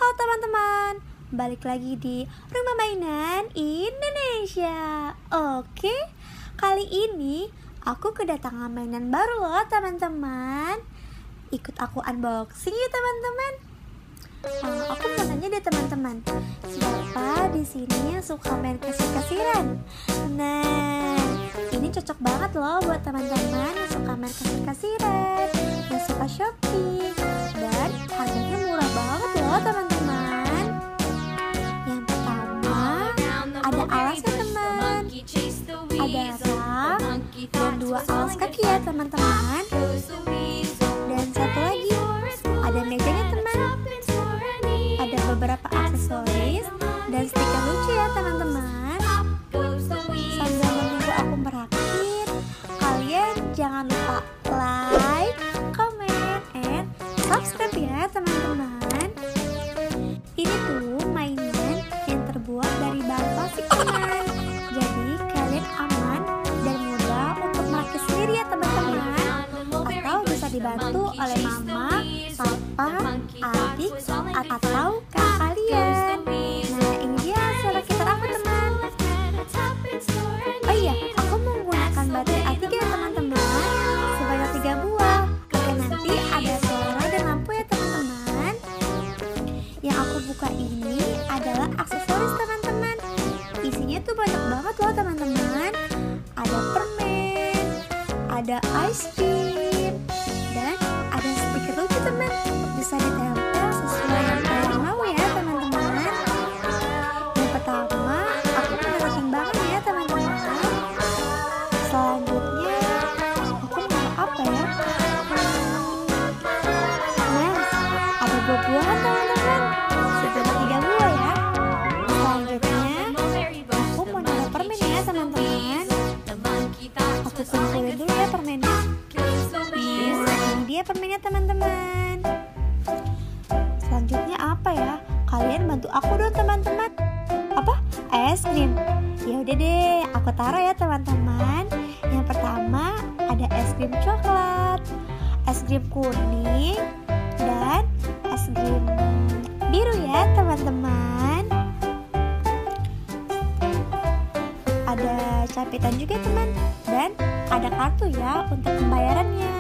Halo teman-teman, balik lagi di Rumah Mainan Indonesia. Oke, kali ini aku kedatangan mainan baru loh teman-teman. Ikut aku unboxing ya teman-teman. Aku mau nanya deh teman-teman, siapa di sini yang suka main kasir-kasiran? Nah, ini cocok banget loh buat teman-teman yang suka main kasir-kasiran, yang suka shopping, dan harganya murah banget loh teman-teman. Yang pertama, ada alasnya teman, ada rak dan 2 alas kaki ya teman-teman. Dan satu lagi, ada mejanya teman, ada beberapa aksesoris dan stiker lucu ya teman-teman. Sambil menunggu aku merakit, kalian jangan lupa like, comment, and subscribe ya teman-teman. Ini tuh mainan yang terbuat dari bahan plastik teman, jadi kalian aman dan mudah untuk merakit sendiri ya teman-teman, atau bisa dibantu oleh mama, papa, adik, atau kakak kalian. Nah, ini dia hasil rakitan aku teman. Oh iya, aku menggunakan baterai A3 ya teman-teman, sebanyak 3 buah. Oke, nanti ada suara dan lampu ya teman-teman. Yang aku buka ini adalah aksesoris teman-teman. Isinya tuh banyak banget loh teman-teman. Ada permen, ada ice cream, dan ada stiker lucu teman. Bisa ditempel sesuai yang kalian mau ya teman-teman. Yang pertama, aku menaruh timbangan ya teman-teman. Selanjutnya, aku mau apa ya? Nah, ada buah-buahan teman-teman, sebanyak 3 buah ya. Selanjutnya, aku mau naruh permen ya teman-teman. Aku kumpulin dulu ya permennya. Ini dia permennya teman-teman. Selanjutnya apa ya? Kalian bantu aku dong teman-teman. Apa? Es krim. Ya udah deh, aku taruh ya teman-teman. Yang pertama ada es krim coklat, es krim kuning, dan es krim biru ya teman-teman. Ada capitan juga teman, dan ada kartu ya untuk pembayarannya.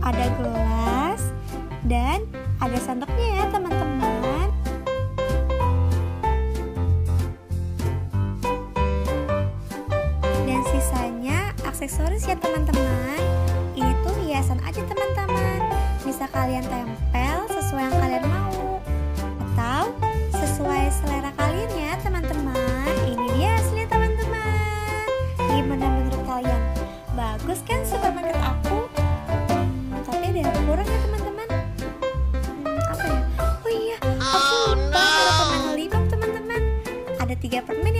Ada gelas dan ada sendoknya ya teman-teman. Dan sisanya aksesoris ya teman-teman. Ini tuh hiasan aja teman-teman. Bisa kalian tempel sesuai yang kalian mau, atau sesuai selera kalian ya teman-teman. Ini dia hasilnya teman-teman. Gimana menurut kalian? Bagus kan supermarket aku? Tapi ada yang kurang ya teman-teman. Apa ya? Oh iya, aku lupa ada permen 5 teman-teman. Ada 3 permen